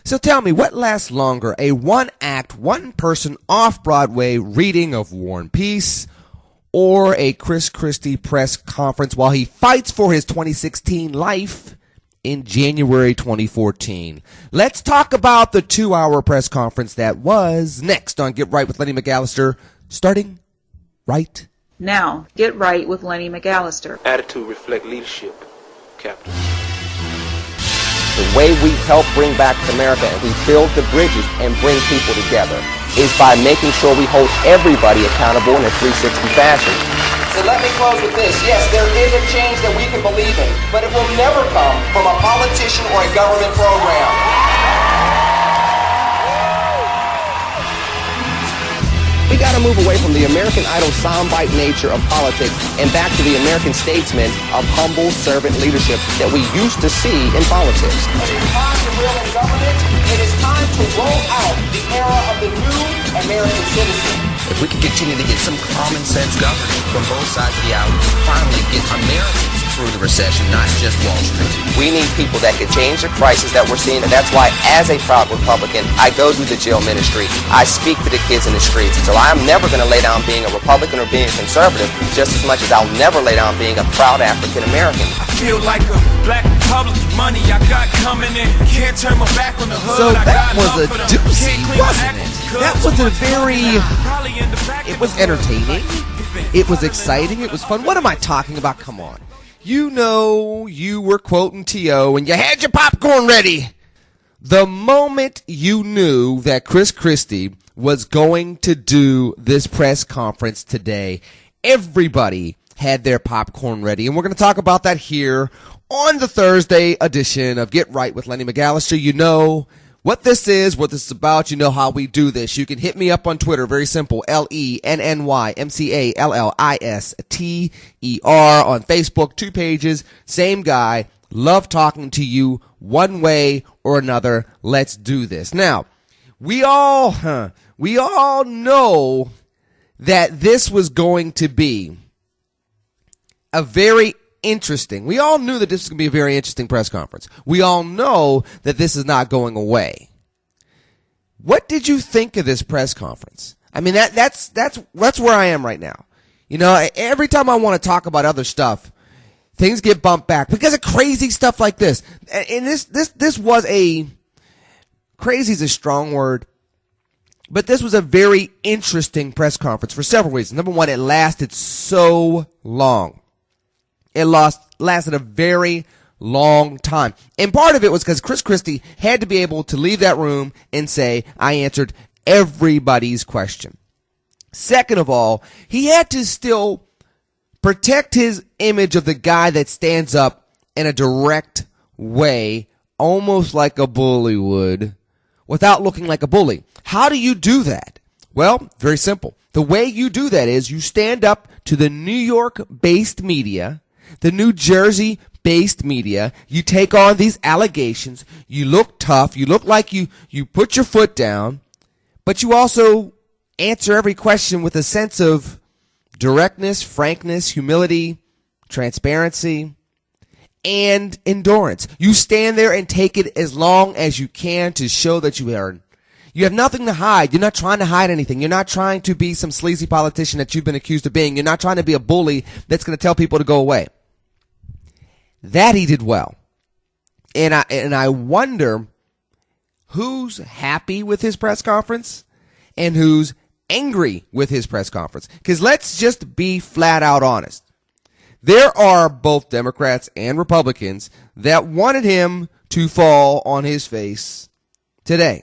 So tell me, what lasts longer, a one-act, one-person off-Broadway reading of War and Peace, or a Chris Christie press conference while he fights for his 2016 life in January 2014? Let's talk about the 2-hour press conference that was next on Get Right with Lenny McAllister, starting right now. Get Right with Lenny McAllister. Attitude reflect leadership, Captain. The way we help bring back America and we build the bridges and bring people together is by making sure we hold everybody accountable in a 360 fashion. So let me close with this. Yes, there is a change that we can believe in, but it will never come from a politician or a government program. We got to move away from the American Idol soundbite nature of politics and back to the American statesman of humble servant leadership that we used to see in politics. It is time to reel in government. It is time to roll out the era of the new American citizen. If we can continue to get some common sense government from both sides of the aisle, finally get Americans through the recession, not just Wall Street. We need people that can change the crisis that we're seeing, and that's why, as a proud Republican, I go through the jail ministry. I speak to the kids in the streets. So I'm never going to lay down being a Republican or being a conservative, just as much as I'll never lay down being a proud African American. I feel like a black Republican. Money I got coming in. Can't turn my back on the hood. So that was a doozy, wasn't it? That was a very... It was entertaining. It was exciting. It was fun. What am I talking about? Come on. You know you were quoting T.O. and you had your popcorn ready. The moment you knew that Chris Christie was going to do this press conference today, everybody had their popcorn ready. And we're going to talk about that here on the Thursday edition of Get Right with Lenny McAllister. You know what this is, what this is about. You know how we do this. You can hit me up on Twitter. Very simple. LennyMcAllister. On Facebook, 2 pages. Same guy. Love talking to you one way or another. Let's do this. Now, we all know that this was going to be a very interesting. We all knew that this was going to be a very interesting press conference. We all know that this is not going away. What did you think of this press conference? I mean, that's where I am right now. You know, every time I want to talk about other stuff, things get bumped back because of crazy stuff like this. And this was a crazy is a strong word, but this was a very interesting press conference for several reasons. Number one, it lasted so long. It lasted a very long time. And part of it was because Chris Christie had to be able to leave that room and say, I answered everybody's question. Second of all, he had to still protect his image of the guy that stands up in a direct way, almost like a bully would, without looking like a bully. How do you do that? Well, very simple. The way you do that is you stand up to the New York-based media, the New Jersey-based media. You take on these allegations. You look tough. You look like you put your foot down, but you also answer every question with a sense of directness, frankness, humility, transparency, and endurance. You stand there and take it as long as you can to show that you have nothing to hide. You're not trying to hide anything. You're not trying to be some sleazy politician that you've been accused of being. You're not trying to be a bully that's going to tell people to go away. That he did well. And I wonder who's happy with his press conference and who's angry with his press conference. Because let's just be flat out honest. There are both Democrats and Republicans that wanted him to fall on his face today.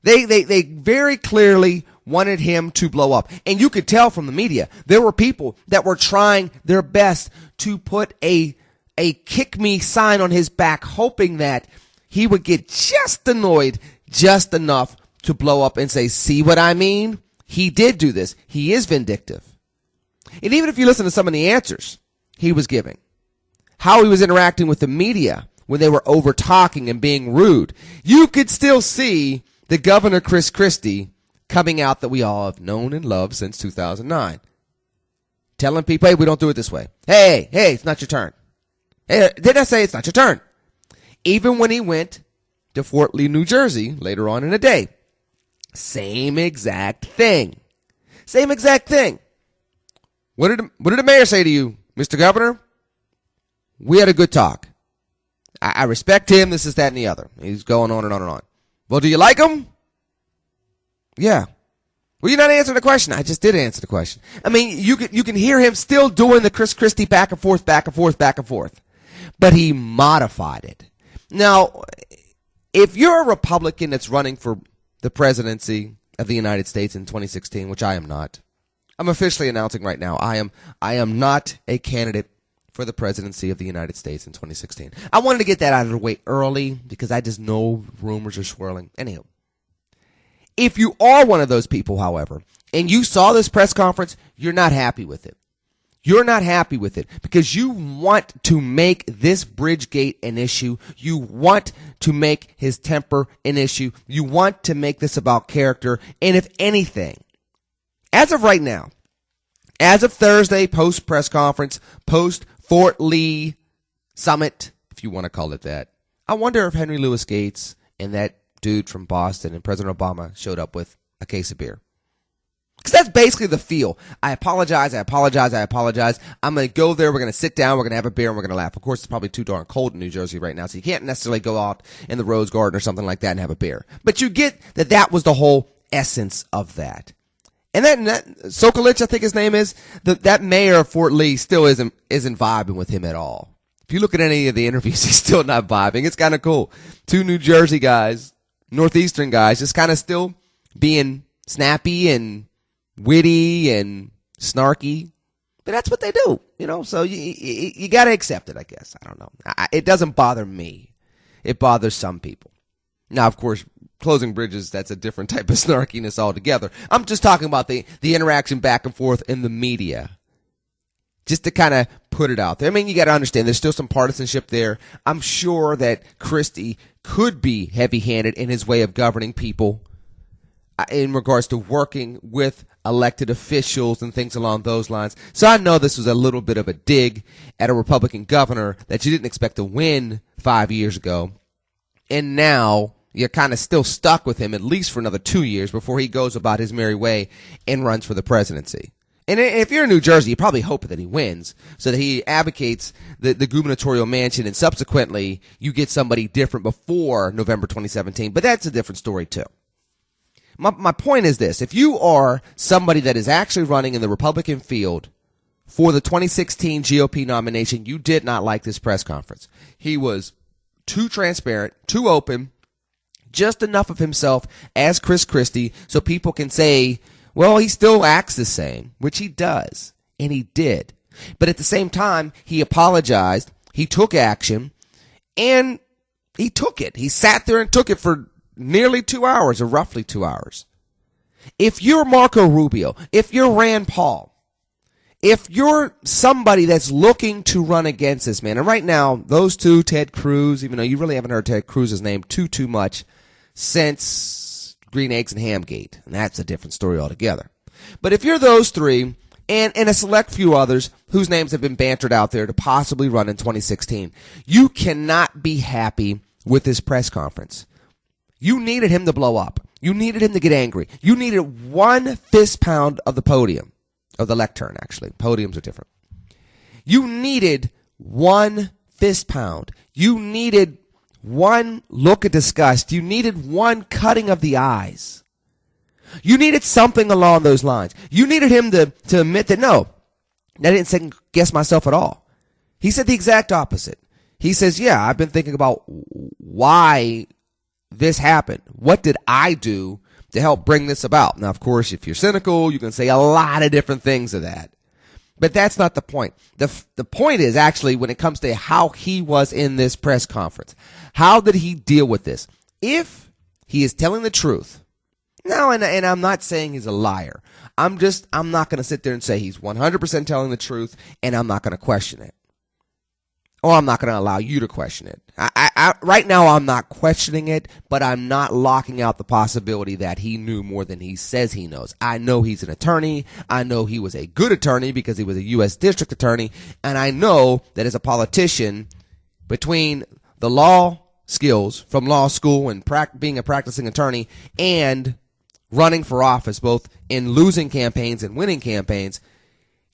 They very clearly wanted him to blow up. And you could tell from the media, there were people that were trying their best to put a kick me sign on his back, hoping that he would get just annoyed just enough to blow up and say, see what I mean? He did do this. He is vindictive. And even if you listen to some of the answers he was giving, how he was interacting with the media when they were over talking and being rude, you could still see the Governor Chris Christie coming out that we all have known and loved since 2009. Telling people, hey, we don't do it this way. Hey, it's not your turn. Hey, did I say it's not your turn? Even when he went to Fort Lee, New Jersey later on in the day. Same exact thing. Same exact thing. What did the mayor say to you, Mr. Governor? We had a good talk. I respect him, this is that and the other. He's going on and on and on. Well, do you like him? Yeah. Well, you're not answering the question. I just did answer the question. I mean, you can hear him still doing the Christie back and forth, back and forth, back and forth. But he modified it. Now, if you're a Republican that's running for the presidency of the United States in 2016, which I am not, I'm officially announcing right now, I am not a candidate for the presidency of the United States in 2016. I wanted to get that out of the way early because I just know rumors are swirling. Anyhow, if you are one of those people, however, and you saw this press conference, you're not happy with it. You're not happy with it because you want to make this Bridgegate an issue. You want to make his temper an issue. You want to make this about character. And if anything, as of right now, as of Thursday, post press conference, post Fort Lee summit, if you want to call it that, I wonder if Henry Louis Gates and that dude from Boston and President Obama showed up with a case of beer. Because that's basically the feel. I apologize. I'm going to go there. We're going to sit down. We're going to have a beer and we're going to laugh. Of course, it's probably too darn cold in New Jersey right now, so you can't necessarily go out in the Rose Garden or something like that and have a beer. But you get that was the whole essence of that. And that Sokolich, I think his name is, that mayor of Fort Lee still isn't vibing with him at all. If you look at any of the interviews, he's still not vibing. It's kind of cool. Two New Jersey guys, Northeastern guys, just kind of still being snappy and witty and snarky. But that's what they do, so you got to accept it, I guess. I don't know. It doesn't bother me. It bothers some people. Now, of course, closing bridges, that's a different type of snarkiness altogether. I'm just talking about the interaction back and forth in the media. Just to kind of put it out there. I mean, you got to understand, there's still some partisanship there. I'm sure that Christie could be heavy-handed in his way of governing people in regards to working with elected officials and things along those lines. So I know this was a little bit of a dig at a Republican governor that you didn't expect to win 5 years ago. And now you're kind of still stuck with him at least for another 2 years before he goes about his merry way and runs for the presidency. And if you're in New Jersey, you probably hope that he wins so that he advocates the gubernatorial mansion and subsequently you get somebody different before November 2017. But that's a different story too. My point is this. If you are somebody that is actually running in the Republican field for the 2016 GOP nomination, you did not like this press conference. He was too transparent, too open, just enough of himself as Chris Christie so people can say, well, he still acts the same, which he does, and he did. But at the same time, he apologized, he took action, and he took it. He sat there and took it for nearly 2 hours, or roughly 2 hours. If you're Marco Rubio, if you're Rand Paul, if you're somebody that's looking to run against this man, and right now, those two, Ted Cruz, even though you really haven't heard Ted Cruz's name too much since Green Eggs and Hamgate, and that's a different story altogether. But if you're those three, and a select few others whose names have been bantered out there to possibly run in 2016, you cannot be happy with this press conference. You needed him to blow up. You needed him to get angry. You needed one fist pound of the podium, of the lectern, actually. Podiums are different. You needed one fist pound. You needed one look of disgust. You needed one cutting of the eyes. You needed something along those lines. You needed him to admit that, no, I didn't second guess myself at all. He said the exact opposite. He says, yeah, I've been thinking about why this happened. What did I do to help bring this about? Now, of course, if you're cynical, you can say a lot of different things of that. But that's not the point. The point is actually when it comes to how he was in this press conference. How did he deal with this? If he is telling the truth, now, and I'm not saying he's a liar. I'm not going to sit there and say he's 100% telling the truth, and I'm not going to question it. Or I'm not going to allow you to question it. Right now, I'm not questioning it, but I'm not locking out the possibility that he knew more than he says he knows. I know he's an attorney. I know he was a good attorney because he was a U.S. district attorney. And I know that as a politician, between the law skills from law school and being a practicing attorney and running for office, both in losing campaigns and winning campaigns,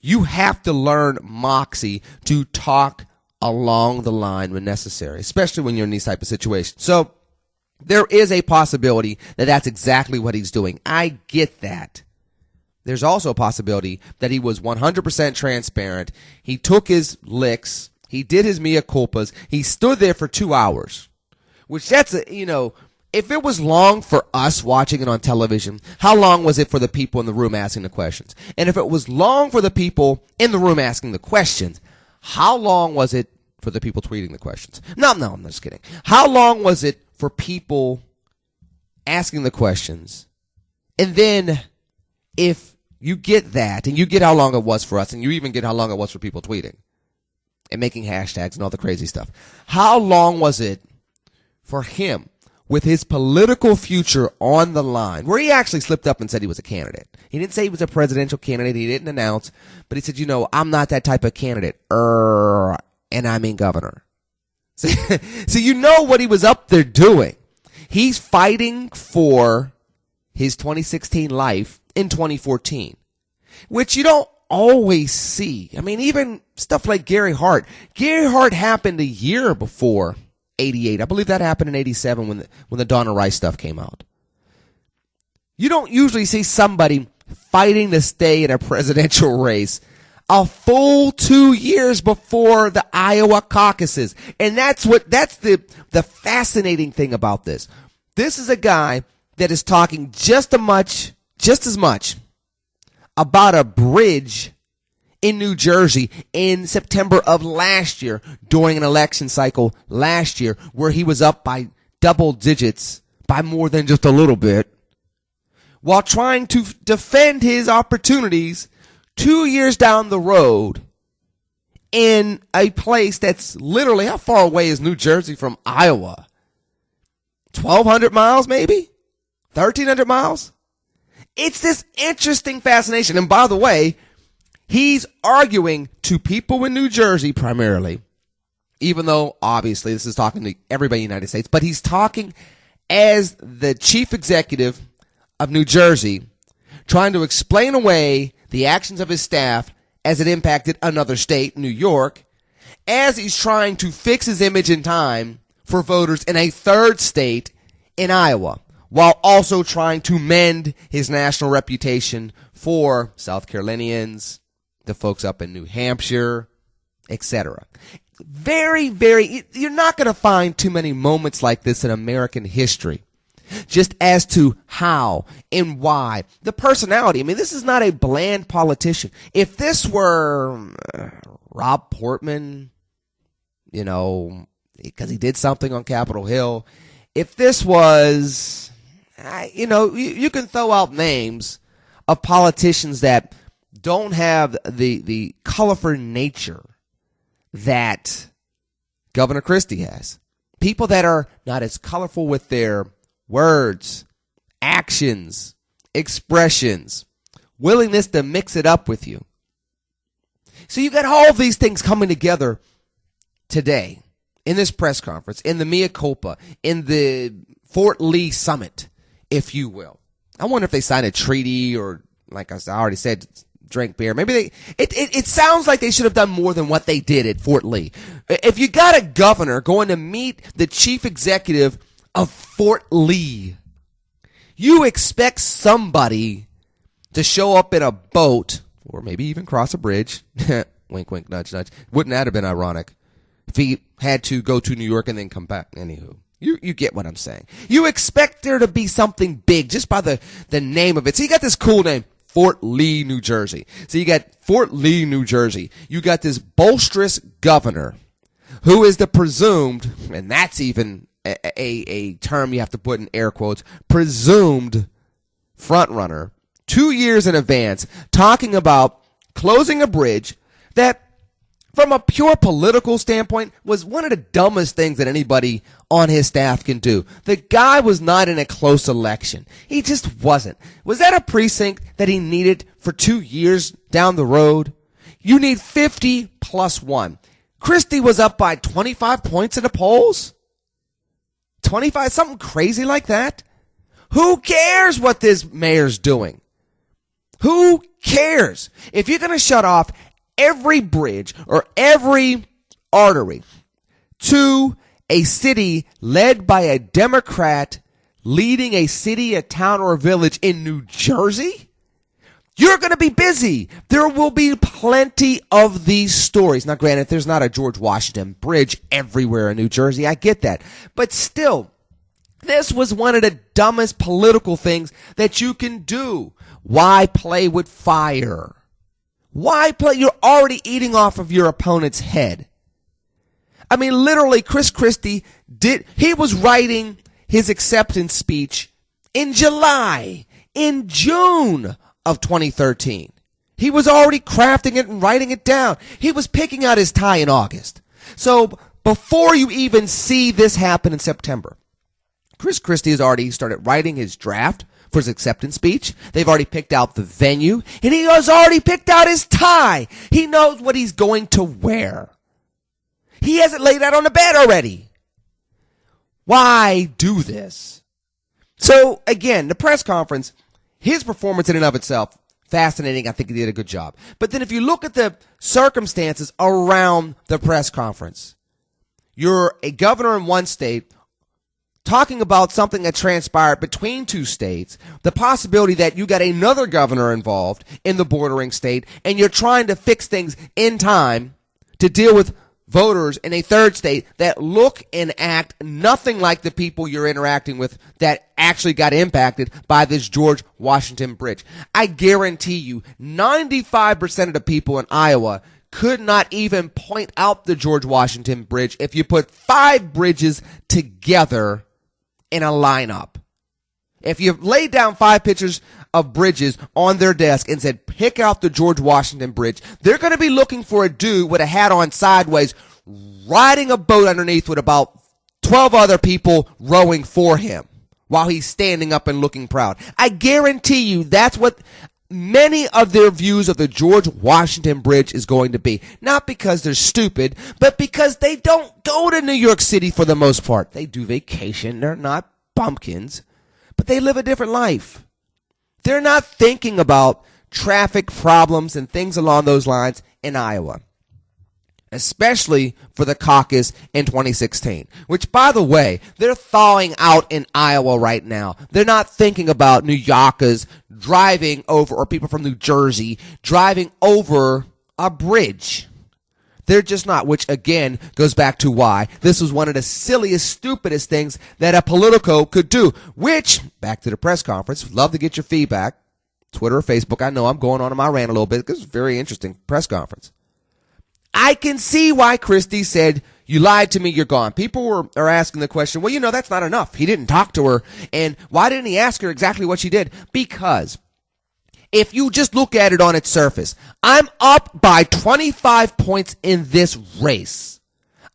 you have to learn moxie to talk along the line when necessary, especially when you're in these type of situations. So there is a possibility that that's exactly what he's doing. I get that. There's also a possibility that he was 100% transparent. He took his licks. He did his mea culpas. He stood there for 2 hours, which that's, if it was long for us watching it on television, how long was it for the people in the room asking the questions? And if it was long for the people in the room asking the questions, how long was it for the people tweeting the questions? No, I'm just kidding. How long was it for people asking the questions? And then if you get that, and you get how long it was for us, and you even get how long it was for people tweeting and making hashtags and all the crazy stuff, how long was it for him with his political future on the line, where he actually slipped up and said he was a candidate? He didn't say he was a presidential candidate. He didn't announce, but he said, I'm not that type of candidate. And I mean governor. So you know what he was up there doing. He's fighting for his 2016 life in 2014, which you don't always see. I mean, even stuff like Gary Hart. Gary Hart happened a year before 88. I believe that happened in 87 when the Donna Rice stuff came out. You don't usually see somebody fighting to stay in a presidential race a full 2 years before the Iowa caucuses. And that's the fascinating thing about this. This is a guy that is talking just as much about a bridge in New Jersey in September of last year during an election cycle last year where he was up by double digits by more than just a little bit while trying to defend his opportunities 2 years down the road in a place that's literally, how far away is New Jersey from Iowa? 1,200 miles maybe? 1,300 miles? It's this interesting fascination. And by the way, he's arguing to people in New Jersey primarily, even though obviously this is talking to everybody in the United States, but he's talking as the chief executive of New Jersey, trying to explain away the actions of his staff as it impacted another state, New York, as he's trying to fix his image in time for voters in a third state in Iowa, while also trying to mend his national reputation for South Carolinians, the folks up in New Hampshire, etc. Very, very, you're not going to find too many moments like this in American history, just as to how and why. The personality, I mean, this is not a bland politician. If this were Rob Portman, because he did something on Capitol Hill, if this was, you can throw out names of politicians that don't have the colorful nature that Governor Christie has. People that are not as colorful with their words, actions, expressions, willingness to mix it up with you. So you got all of these things coming together today in this press conference, in the mea culpa, in the Fort Lee summit, if you will. I wonder if they signed a treaty or, like I already said, drink beer. Maybe it sounds like they should have done more than what they did at Fort Lee. If you got a governor going to meet the chief executive of Fort Lee, you expect somebody to show up in a boat or maybe even cross a bridge. Wink, wink, nudge, nudge. Wouldn't that have been ironic if he had to go to New York and then come back? Anywho, you get what I'm saying. You expect there to be something big just by the name of it. So you got this cool name, Fort Lee, New Jersey. So you got Fort Lee, New Jersey. You got this bolsterous governor who is the presumed, and that's even a term you have to put in air quotes, presumed front runner 2 years in advance, talking about closing a bridge that, from a pure political standpoint, was one of the dumbest things that anybody on his staff can do. The guy was not in a close election. He just wasn't. Was that a precinct that he needed for 2 years down the road? You need 50 plus 1. Christie was up by 25 points in the polls. 25, something crazy like that. Who cares what this mayor's doing? Who cares? If you're going to shut off every bridge or every artery to a city led by a Democrat leading a city, a town, or a village in New Jersey, you're going to be busy. There will be plenty of these stories. Now, granted, there's not a George Washington Bridge everywhere in New Jersey. I get that. But still, this was one of the dumbest political things that you can do. Why play with fire? Why play? You're already eating off of your opponent's head. I mean, literally, Christie he was writing his acceptance speech in July, in June of 2013. He was already crafting it and writing it down. He was picking out his tie in August. So before you even see this happen in September, Christie has already started writing his draft for his acceptance speech. They've already picked out the venue, and he has already picked out his tie. He knows what he's going to wear. He has it laid out on the bed already. Why do this? So, again, the press conference, his performance in and of itself, fascinating. I think he did a good job. But then if you look at the circumstances around the press conference, you're a governor in one state talking about something that transpired between two states, the possibility that you got another governor involved in the bordering state, and you're trying to fix things in time to deal with voters in a third state that look and act nothing like the people you're interacting with that actually got impacted by this George Washington Bridge. I guarantee you 95% of the people in Iowa could not even point out the George Washington Bridge if you put 5 bridges together in a lineup. If you laid down 5 pictures of bridges on their desk and said, pick out the George Washington Bridge, they're going to be looking for a dude with a hat on sideways, riding a boat underneath with about 12 other people rowing for him while he's standing up and looking proud. I guarantee you that's what many of their views of the George Washington Bridge is going to be. Not because they're stupid, but because they don't go to New York City for the most part. They do vacation. They're not bumpkins, but they live a different life. They're not thinking about traffic problems and things along those lines in Iowa, especially for the caucus in 2016, which, by the way, they're thawing out in Iowa right now. They're not thinking about New Yorkers driving over, or people from New Jersey driving over a bridge. They're just not, which again goes back to why this was one of the silliest, stupidest things that a Politico could do, which, back to the press conference, love to get your feedback, Twitter or Facebook. I know I'm going on in my rant a little bit because it's a very interesting press conference. I can see why Christie said, you lied to me, you're gone. People are asking the question, well, that's not enough. He didn't talk to her. And why didn't he ask her exactly what she did? Because if you just look at it on its surface, I'm up by 25 points in this race.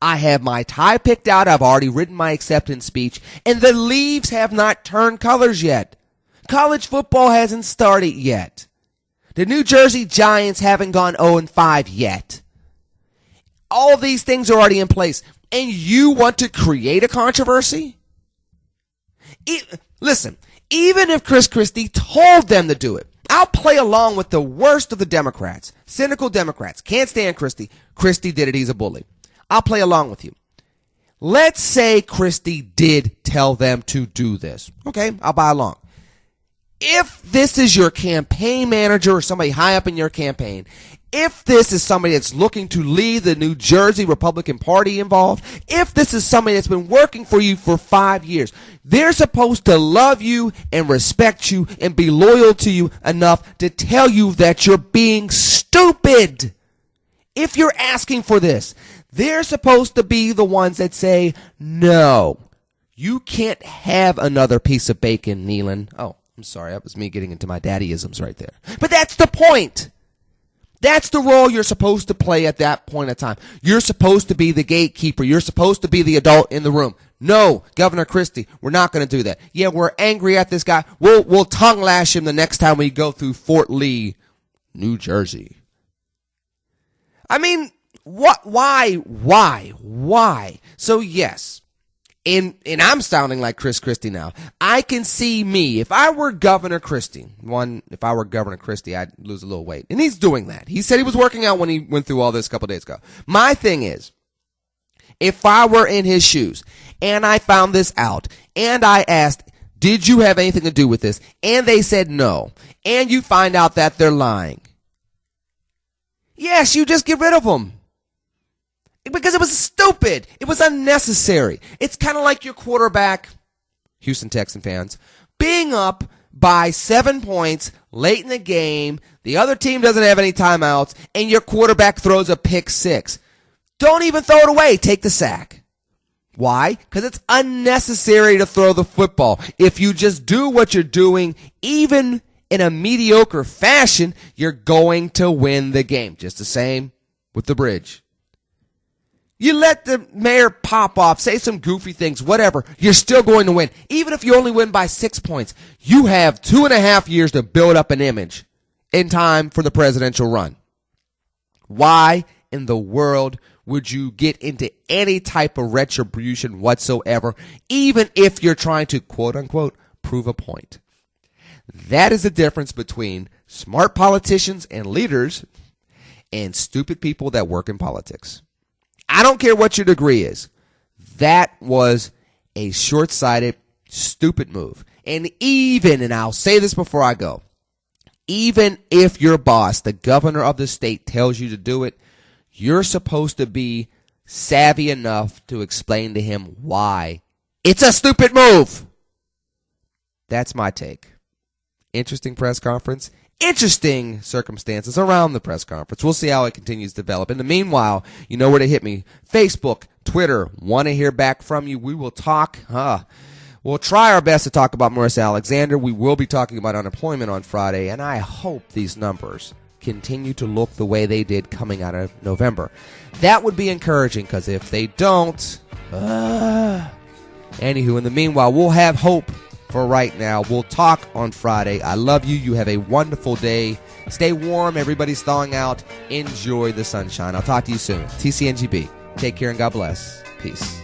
I have my tie picked out. I've already written my acceptance speech. And the leaves have not turned colors yet. College football hasn't started yet. The New Jersey Giants haven't gone 0-5 yet. All of these things are already in place. And you want to create a controversy? Listen, even if Christie told them to do it, I'll play along with the worst of the Democrats. Cynical Democrats. Can't stand Christie. Christie did it. He's a bully. I'll play along with you. Let's say Christie did tell them to do this. Okay, I'll buy along. If this is your campaign manager or somebody high up in your campaign, if this is somebody that's looking to lead the New Jersey Republican Party involved, if this is somebody that's been working for you for 5 years, they're supposed to love you and respect you and be loyal to you enough to tell you that you're being stupid. If you're asking for this, they're supposed to be the ones that say, no, you can't have another piece of bacon, Nealon. Oh, I'm sorry. That was me getting into my daddyisms right there. But that's the point. That's the role you're supposed to play at that point in time. You're supposed to be the gatekeeper. You're supposed to be the adult in the room. No, Governor Christie, we're not going to do that. Yeah, we're angry at this guy. We'll tongue lash him the next time we go through Fort Lee, New Jersey. I mean, what? Why? So yes, And I'm sounding like Chris Christie now. I can see me, if I were Governor Christie, I'd lose a little weight. And he's doing that. He said he was working out when he went through all this a couple days ago. My thing is, if I were in his shoes and I found this out and I asked, did you have anything to do with this? And they said no. And you find out that they're lying. Yes, you just get rid of them. Because it was stupid. It was unnecessary. It's kind of like your quarterback, Houston Texan fans, being up by 7 points late in the game. The other team doesn't have any timeouts, and your quarterback throws a pick 6. Don't even throw it away. Take the sack. Why? Because it's unnecessary to throw the football. If you just do what you're doing, even in a mediocre fashion, you're going to win the game. Just the same with the bridge. You let the mayor pop off, say some goofy things, whatever. You're still going to win. Even if you only win by 6 points, you have 2.5 years to build up an image in time for the presidential run. Why in the world would you get into any type of retribution whatsoever, even if you're trying to, quote unquote, prove a point? That is the difference between smart politicians and leaders and stupid people that work in politics. I don't care what your degree is. That was a short-sighted, stupid move. And I'll say this before I go, even if your boss, the governor of the state, tells you to do it, you're supposed to be savvy enough to explain to him why it's a stupid move. That's my take. Interesting press conference. Interesting circumstances around the press conference. We'll see how it continues to develop. In the meanwhile, you know where to hit me. Facebook, Twitter, want to hear back from you. We will talk. We'll try our best to talk about Marissa Alexander. We will be talking about unemployment on Friday, and I hope these numbers continue to look the way they did coming out of November. That would be encouraging, because if they don't, anywho, in the meanwhile, we'll have hope. For right now, we'll talk on Friday. I love you. You have a wonderful day. Stay warm. Everybody's thawing out. Enjoy the sunshine. I'll talk to you soon. TCNGB. Take care and God bless. Peace.